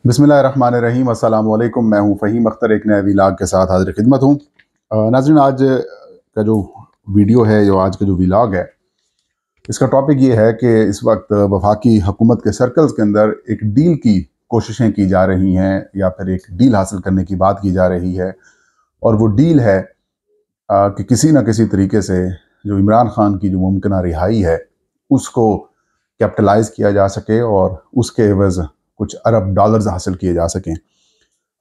बिस्मिल्लाहिर्रहमानिर्रहीम। अस्सलाम वालेकुम। मैं हूं फ़हीम अख्तर, एक नए व्लॉग के साथ हाजिर खिदमत हूं। नाज़रीन, आज का जो वीडियो है, जो आज का जो व्लॉग है, इसका टॉपिक ये है कि इस वक्त वफाकी हुकूमत के सर्कल्स के अंदर एक डील की कोशिशें की जा रही हैं, या फिर एक डील हासिल करने की बात की जा रही है। और वो डील है कि किसी न किसी तरीके से जो इमरान खान की जो मुमकिन रिहाई है, उसको कैपिटलाइज किया जा सके और उसके एवज़ कुछ अरब डॉलर्स हासिल किए जा सकें।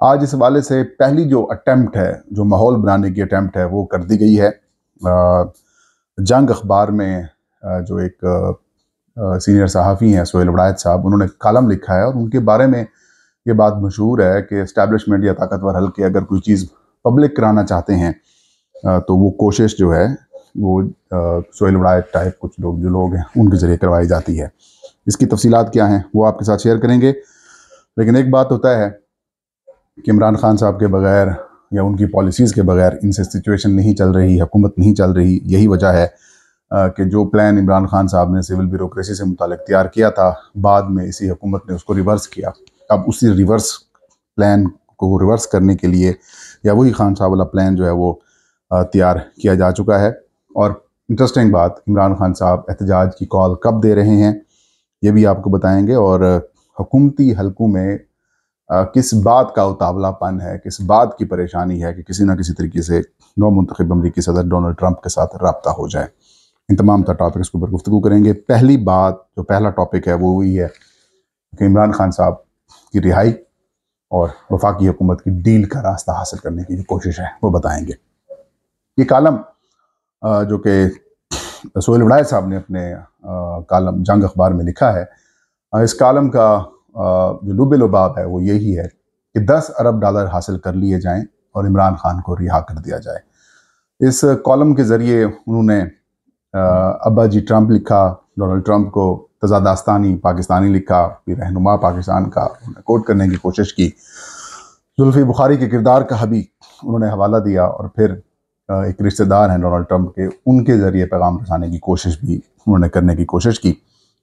आज इस हवाले से पहली जो अटेम्प्ट है, जो माहौल बनाने की अटेम्प्ट है, वो कर दी गई है। जंग अखबार में जो एक सीनियर सहाफ़ी हैं सोहेल वड़ायत साहब, उन्होंने कॉलम लिखा है और उनके बारे में ये बात मशहूर है कि इस्टेब्लिशमेंट या ताकतवर हल्के अगर कोई चीज़ पब्लिक कराना चाहते हैं तो वो कोशिश जो है वो सोहेल वड़ायत टाइप कुछ लोग हैं उनके ज़रिए करवाई जाती है। इसकी तफसीलात क्या हैं वो आपके साथ शेयर करेंगे। लेकिन एक बात होता है कि इमरान खान साहब के बगैर या उनकी पॉलिसीज़ के बगैर इनसे सिचुएशन नहीं चल रही, हुकूमत नहीं चल रही। यही वजह है कि जो प्लान इमरान खान साहब ने सिविल ब्यूरोक्रेसी से मुतालिक तैयार किया था, बाद में इसी हुकूमत ने उसको रिवर्स किया। अब उसी रिवर्स प्लान को रिवर्स करने के लिए या वही खान साहब वाला प्लान जो है वो तैयार किया जा चुका है। और इंटरेस्टिंग बात, इमरान खान साहब एहतजाज की कॉल कब दे रहे हैं ये भी आपको बताएंगे। और हुकूमती हलकों में किस बात का उतावलापन है, किस बात की परेशानी है कि किसी न किसी तरीके से नौ मुंतखब अमरीकी सदर डोनाल्ड ट्रंप के साथ रब्ता हो जाए। इन तमाम तर टॉपिक्स के ऊपर गुफ्तगू करेंगे। पहली बात, जो पहला टॉपिक है वो वही है कि इमरान खान साहब की रिहाई और वफाकी हुकूमत की डील का रास्ता हासिल करने की जो कोशिश है वो बताएंगे। ये कॉलम जो कि सोहेल वड़ायत साहब ने अपने कॉलम जंग अखबार में लिखा है, इस कॉलम का जो लुब लुबाब है वो यही है कि 10 अरब डॉलर हासिल कर लिए जाएं और इमरान खान को रिहा कर दिया जाए। इस कॉलम के ज़रिए उन्होंने अब्बा जी ट्रंप लिखा, डोनाल्ड ट्रंप को तज़ादास्तानी पाकिस्तानी लिखा, फिर रहनुमा पाकिस्तान का कोट करने की कोशिश की, जुल्फ़ी बुखारी के किरदार का भी उन्होंने हवाला दिया, और फिर एक रिश्तेदार हैं डोनाल्ड ट्रंप के, उनके ज़रिए पैगाम रसाने की कोशिश भी उन्होंने करने की कोशिश की।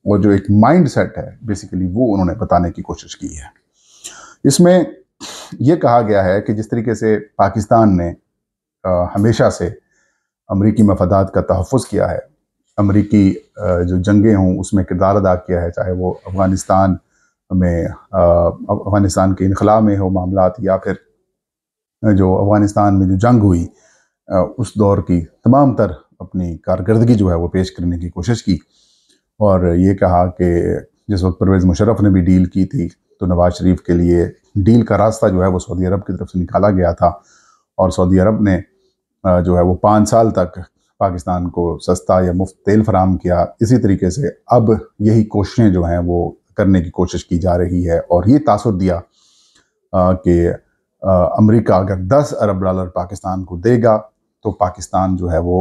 और जो एक माइंड सेट है बेसिकली वो उन्होंने बताने की कोशिश की है। इसमें यह कहा गया है कि जिस तरीके से पाकिस्तान ने हमेशा से अमरीकी मफादात का तहफ़्फ़ुज़ किया है, अमरीकी जो जंगें हों उसमें किरदार अदा किया है, चाहे वो अफ़गानिस्तान में अफ़गानिस्तान के इनख़ला में हो मामलात, या फिर जो अफ़गानिस्तान में जो जंग हुई उस दौर की तमाम तर अपनी कारकर्दगी जो है वो पेश करने की कोशिश की। और ये कहा कि जिस वक्त परवेज़ मुशर्रफ ने भी डील की थी तो नवाज शरीफ के लिए डील का रास्ता जो है वो सऊदी अरब की तरफ से निकाला गया था, और सऊदी अरब ने जो है वो 5 साल तक पाकिस्तान को सस्ता या मुफ्त तेल फराम किया। इसी तरीके से अब यही कोशिशें जो हैं वो करने की कोशिश की जा रही है, और ये तासुर दिया कि अमेरिका अगर 10 अरब डॉलर पाकिस्तान को देगा तो पाकिस्तान जो है वो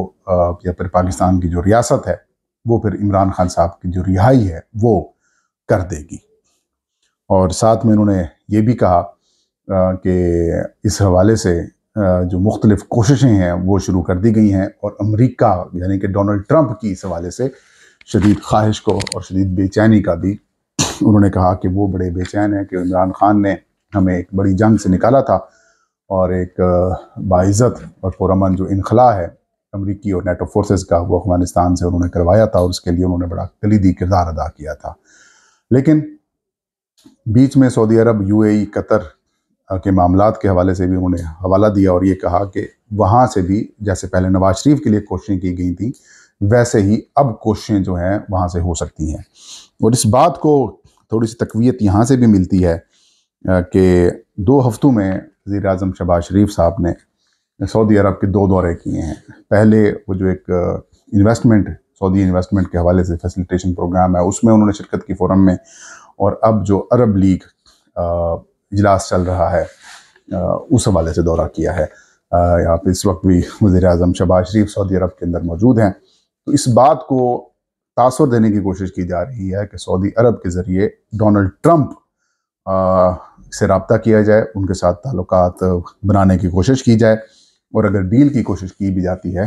या फिर पाकिस्तान की जो रियासत है वो फिर इमरान खान साहब की जो रिहाई है वो कर देगी। और साथ में उन्होंने ये भी कहा कि इस हवाले से जो मुख्तलिफ कोशिशें हैं वो शुरू कर दी गई हैं, और अमेरिका यानी कि डोनाल्ड ट्रंप की इस हवाले से शदीद ख्वाहिश को और शदीद बेचैनी का भी उन्होंने कहा कि वो बड़े बेचैन हैं कि इमरान खान ने हमें एक बड़ी जंग से निकाला था, और एक बाइज़्ज़त और पुरअमन जो इनखला है अमरीकी और नेटो फोर्सेस का वो अफगानिस्तान से उन्होंने करवाया था, और उसके लिए उन्होंने बड़ा कलीदी किरदार अदा किया था। लेकिन बीच में सऊदी अरब, यूएई, कतर के मामलात के हवाले से भी उन्होंने हवाला दिया, और ये कहा कि वहाँ से भी जैसे पहले नवाज शरीफ के लिए कोशिशें की गई थी वैसे ही अब कोशिशें जो हैं वहाँ से हो सकती हैं। और इस बात को थोड़ी सी तक़वियत यहाँ से भी मिलती है कि 2 हफ्तों में वज़ीर आज़म शहबाज शरीफ साहब ने सऊदी अरब के 2 दौरे किए हैं। पहले वो जो एक इन्वेस्टमेंट, सऊदी इन्वेस्टमेंट के हवाले से फैसिलिटेशन प्रोग्राम है, उसमें उन्होंने शिरकत की फ़ोरम में, और अब जो अरब लीग इजलास चल रहा है उस हवाले से दौरा किया है। यहाँ पर इस वक्त भी वज़ीर आज़म शहबाज शरीफ सऊदी अरब के अंदर मौजूद हैं। तो इस बात को तासुर देने की कोशिश की जा रही है कि सऊदी अरब के ज़रिए डोनाल्ड ट्रंप से रब्ता किया जाए, उनके साथ ताल्लुकात बनाने की कोशिश की जाए, और अगर डील की कोशिश की भी जाती है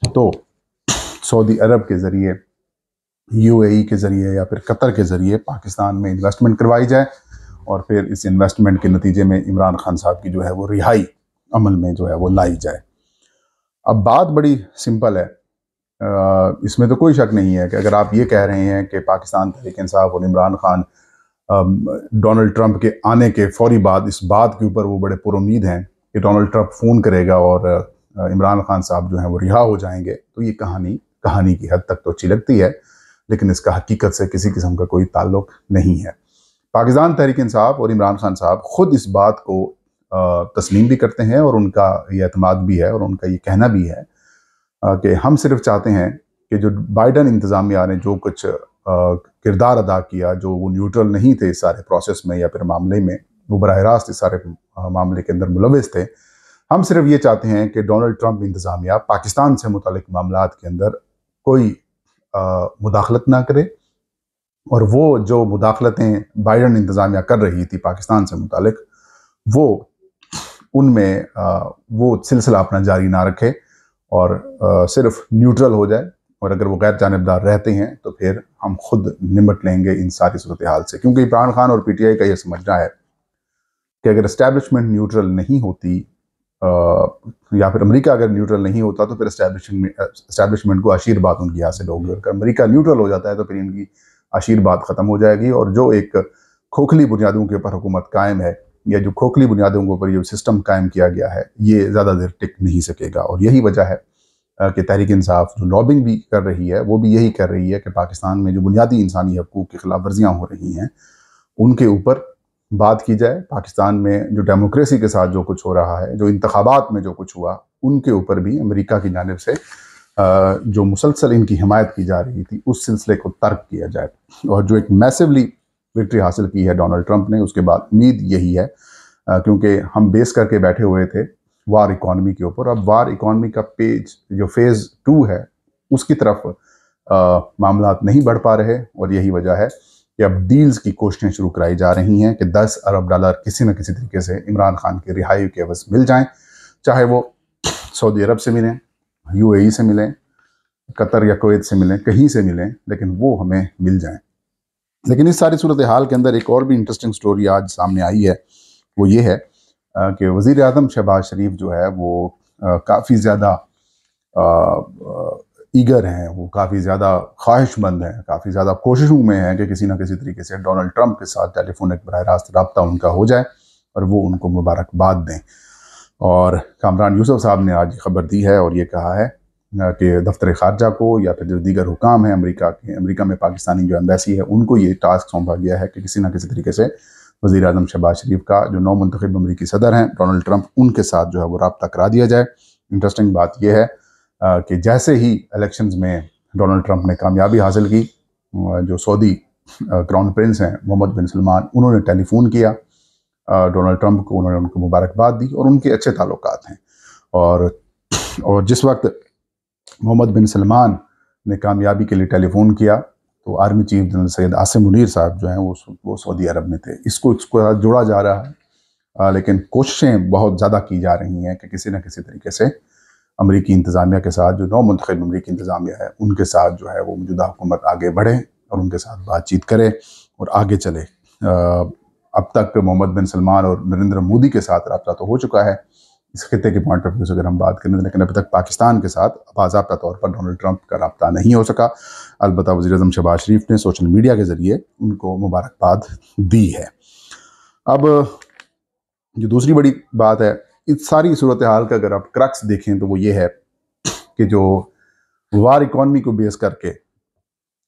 तो सऊदी अरब के ज़रिए, यूएई के ज़रिए या फिर कतर के ज़रिए पाकिस्तान में इन्वेस्टमेंट करवाई जाए, और फिर इस इन्वेस्टमेंट के नतीजे में इमरान खान साहब की जो है वो रिहाई अमल में जो है वो लाई जाए। अब बात बड़ी सिंपल है, इसमें तो कोई शक नहीं है कि अगर आप ये कह रहे हैं कि पाकिस्तान तहरीक इंसाफ और इमरान खान डोनाल्ड ट्रंप के आने के फौरी बाद इस बात के ऊपर वो बड़े पुरुम्मीद हैं कि डोनाल्ड ट्रंप फ़ोन करेगा और इमरान खान साहब जो हैं वो रिहा हो जाएंगे, तो ये कहानी की हद तक तो अच्छी लगती है, लेकिन इसका हकीकत से किसी किस्म का कोई ताल्लुक नहीं है। पाकिस्तान तहरीक इंसाफ और इमरान खान साहब खुद इस बात को तस्लीम भी करते हैं और उनका ये एतमाद भी है और उनका ये कहना भी है कि हम सिर्फ चाहते हैं कि जो बाइडन इंतज़ामिया ने जो कुछ किरदार अदा किया, जो वो न्यूट्रल नहीं थे इस सारे प्रोसेस में या फिर मामले में, वो बराह रास्त इस सारे मामले के अंदर मुलविस थे। हम सिर्फ ये चाहते हैं कि डोनाल्ड ट्रंप इंतज़ामिया पाकिस्तान से मुतालिक मामलात के अंदर कोई मुदाखलत ना करे, और वो जो मुदाखलतें बाइडन इंतज़ामिया कर रही थी पाकिस्तान से मुतालिक, वो उनमें वो सिलसिला अपना जारी ना रखे और सिर्फ न्यूट्रल हो जाए, और अगर वो गैर जानिबदार रहते हैं तो फिर हम खुद निमट लेंगे इन सारी सूरत हाल से। क्योंकि इमरान खान और पीटीआई का ये समझना है कि अगर इस्टेब्लिशमेंट न्यूट्रल नहीं होती या फिर अमेरिका अगर न्यूट्रल नहीं होता तो फिर इस्टेब्लिशमेंट को आशीर्वाद उनकी हासिल होगी, अगर अमेरिका न्यूट्रल हो जाता है तो फिर इनकी आशीर्वाद ख़त्म हो जाएगी, और जो एक खोखली बुनियादों के ऊपर हुकूमत कायम है या जो खोखली बुनियादों के ऊपर ये सिस्टम कायम किया गया है, ये ज़्यादा देर टिक नहीं सकेगा। और यही वजह है कि तहरीक इंसाफ जो लॉबिंग भी कर रही है वो भी यही कर रही है कि पाकिस्तान में जो बुनियादी इंसानी हकूक़ की खिलाफ वर्जियाँ हो रही हैं उनके ऊपर बात की जाए। पाकिस्तान में जो डेमोक्रेसी के साथ जो कुछ हो रहा है, जो इंतखाबात में जो कुछ हुआ, उनके ऊपर भी अमेरिका की जानिब से जो मुसलसल इनकी हिमायत की जा रही थी उस सिलसिले को तर्क किया जाए। और जो एक मैसिवली विक्ट्री हासिल की है डोनाल्ड ट्रंप ने, उसके बाद उम्मीद यही है, क्योंकि हम बेस करके बैठे हुए थे वार इकॉनमी के ऊपर, अब वार इकॉनमी का जो फेज़ 2 है उसकी तरफ मामलात नहीं बढ़ पा रहे, और यही वजह है कि अब डील्स की कोशिशें शुरू कराई जा रही हैं कि 10 अरब डॉलर किसी न किसी तरीके से इमरान खान की रिहाई के एवज मिल जाएं, चाहे वो सऊदी अरब से मिलें, यूएई से मिलें, कतर या कुवैत से मिलें, कहीं से मिलें, लेकिन वो हमें मिल जाएं। लेकिन इस सारी सूरत हाल के अंदर एक और भी इंटरेस्टिंग स्टोरी आज सामने आई है, वो ये है कि वज़ीर आज़म शहबाज शरीफ जो है वो काफ़ी ज़्यादा ईगर हैं, वो काफ़ी ज़्यादा ख्वाहिशमंद हैं, काफ़ी ज़्यादा कोशिशों में हैं कि किसी न किसी तरीके से डोनाल्ड ट्रंप के साथ टेलीफोनिक बराह रास्त रब्ता उनका हो जाए और वो उनको मुबारकबाद दें। और कामरान यूसुफ साहब ने आज खबर दी है और ये कहा है कि दफ्तर खारजा को या फिर जो दीगर हुकाम हैं अमेरिका में पाकिस्तानी जो एम्बेसी है उनको ये टास्क सौंपा गया है कि किसी न किसी तरीके से वज़ीर आज़म शहबाज शरीफ का जो नौ मुंतखब अमरीकी सदर हैं डोनाल्ड ट्रंप, उनके साथ जो है वो रब्ता करा दिया जाए। इंटरेस्टिंग बात यह है कि जैसे ही इलेक्शंस में डोनाल्ड ट्रंप ने कामयाबी हासिल की, जो सऊदी क्राउन प्रिंस हैं मोहम्मद बिन सलमान, उन्होंने टेलीफोन किया डोनाल्ड ट्रंप को, उन्होंने उनको मुबारकबाद दी और उनके अच्छे ताल्लुकात हैं। और जिस वक्त मोहम्मद बिन सलमान ने कामयाबी के लिए टेलीफोन किया तो army chief general Syed Asim Munir साहब जो हैं वो सऊदी अरब में थे। इसको जोड़ा जा रहा है, लेकिन कोशिशें बहुत ज़्यादा की जा रही हैं कि किसी न किसी तरीके से अमरीकी इंतज़ामिया के साथ, जो नौ मुंतखब अमरीकी इंतज़ामिया है उनके साथ जो है वो मौजूदा हुकूमत आगे बढ़े और उनके साथ बातचीत करे और आगे चले। अब तक मोहम्मद बिन सलमान और नरेंद्र मोदी के साथ रब्ता तो हो चुका है इस खिते के पॉइंट ऑफ व्यू से अगर हम बात करें, लेकिन अभी तक पाकिस्तान के साथ बाज़ाब्ता तौर पर डोनाल्ड ट्रंप का रब्ता नहीं हो सका। अलबत्ता वज़ीर आज़म शहबाज शरीफ ने सोशल मीडिया के ज़रिए उनको मुबारकबाद दी है। अब जो दूसरी बड़ी बात है इस सारी सूरत हाल का अगर आप क्रक्स देखें तो वो ये है कि जो वार इकॉनमी को बेस करके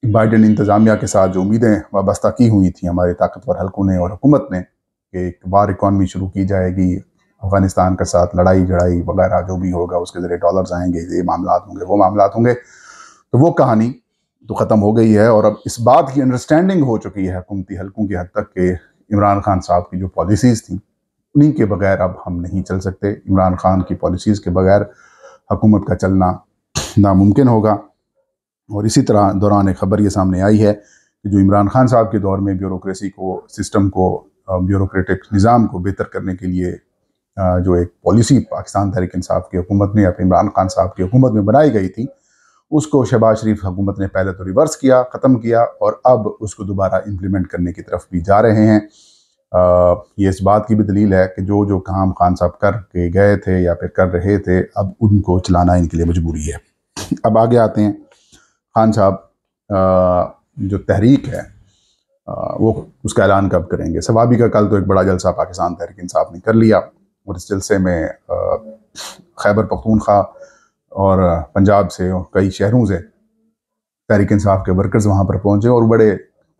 बाइडन इंतज़ामिया के साथ जो उम्मीदें वाबस्ता की हुई थी हमारे ताकतवर हल्कों ने और हुकूमत ने कि एक वार इकॉनमी शुरू की जाएगी, अफ़गानिस्तान के साथ लड़ाई झड़ाई वगैरह जो भी होगा उसके ज़रिए डॉलर्स आएंगे, ये मामलात होंगे, वो मामलात होंगे, तो वो कहानी तो ख़त्म हो गई है। और अब इस बात की अंडरस्टैंडिंग हो चुकी है हुकूमती हल्कों की हद तक कि इमरान खान साहब की जो पॉलिसीज़ थी उन्हीं के बगैर अब हम नहीं चल सकते। इमरान खान की पॉलिसीज़ के बगैर हुकूमत का चलना नामुमकिन होगा। और इसी तरह दौरान एक ख़बर ये सामने आई है कि जो इमरान खान साहब के दौर में ब्यूरोक्रेसी को, सिस्टम को, ब्यूरोक्रेटिक निज़ाम को बेहतर करने के लिए जो एक पॉलिसी पाकिस्तान तहरीक इंसाफ की हुकूमत ने या फिर इमरान खान साहब की हुकूमत में बनाई गई थी, उसको शहबाज शरीफ हुकूमत ने पहले तो रिवर्स किया, ख़त्म किया और अब उसको दोबारा इम्प्लीमेंट करने की तरफ भी जा रहे हैं। ये इस बात की भी दलील है कि जो जो काम खान साहब कर के गए थे या फिर कर रहे थे, अब उनको चलाना इनके लिए मजबूरी है। अब आगे आते हैं, खान साहब जो तहरीक है वो उसका ऐलान कब करेंगे। सवाबी का कल तो एक बड़ा जलसा पाकिस्तान तहरीक इंसाफ ने कर लिया और इस जलसे में खैबर पख्तूनख्वा और पंजाब से और कई शहरों से तहरीक इंसाफ के वर्कर्स वहाँ पर पहुँचे और बड़े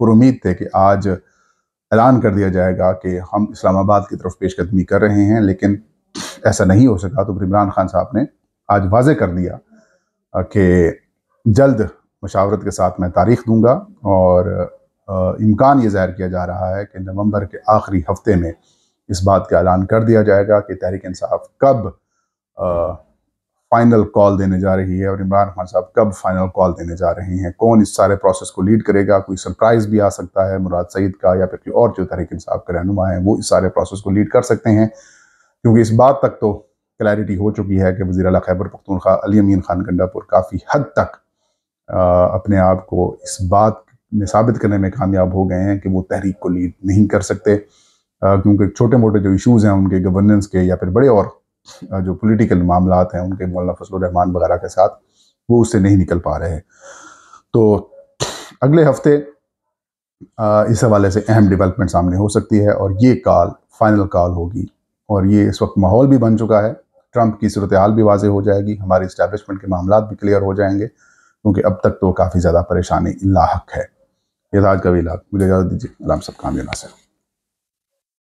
पुरुमीद थे कि आज ऐलान कर दिया जाएगा कि हम इस्लामाबाद की तरफ पेशकदमी कर रहे हैं, लेकिन ऐसा नहीं हो सका। तो इमरान खान साहब ने आज वाजे कर दिया कि जल्द मशावरत के साथ मैं तारीख दूंगा और इम्कान ये ज़ाहिर किया जा रहा है कि नवंबर के आखिरी हफ्ते में इस बात का ऐलान कर दिया जाएगा कि तहरीक इंसाफ कब फाइनल कॉल देने जा रही है और इमरान खान साहब कब फाइनल कॉल देने जा रहे हैं। कौन इस सारे प्रोसेस को लीड करेगा, कोई सरप्राइज़ भी आ सकता है, मुराद सईद का या फिर कोई और जो तहरीक इंसाफ के रहनुमा हैं वो इस सारे प्रोसेस को लीड कर सकते हैं, क्योंकि इस बात तक तो क्लैरिटी हो चुकी है कि वज़ीर आला खैबर पख्तूनख्वा अली अमीन खान गंडापुर काफ़ी हद तक अपने आप को इस बात में साबित करने में कामयाब हो गए हैं कि वो तहरीक को लीड नहीं कर सकते, क्योंकि छोटे मोटे जो इश्यूज़ हैं उनके गवर्नेंस के या फिर बड़े और जो पॉलिटिकल मामलात हैं उनके मौलाना फजलुर रहमान वगैरह के साथ वो उससे नहीं निकल पा रहे। तो अगले हफ्ते इस हवाले से अहम डेवलपमेंट सामने हो सकती है और ये कॉल फाइनल कॉल होगी। और ये इस वक्त माहौल भी बन चुका है, ट्रंप की सूरत हाल भी वाज़ेह हो जाएगी, हमारे इस्टेब्लिशमेंट के मामलात भी क्लियर हो जाएंगे, क्योंकि अब तक तो काफ़ी ज़्यादा परेशानी लाहक है। ये आज का व्लॉग, मुझे इजाज़त दीजिए। अल्लाह सब कामयाब नासिर।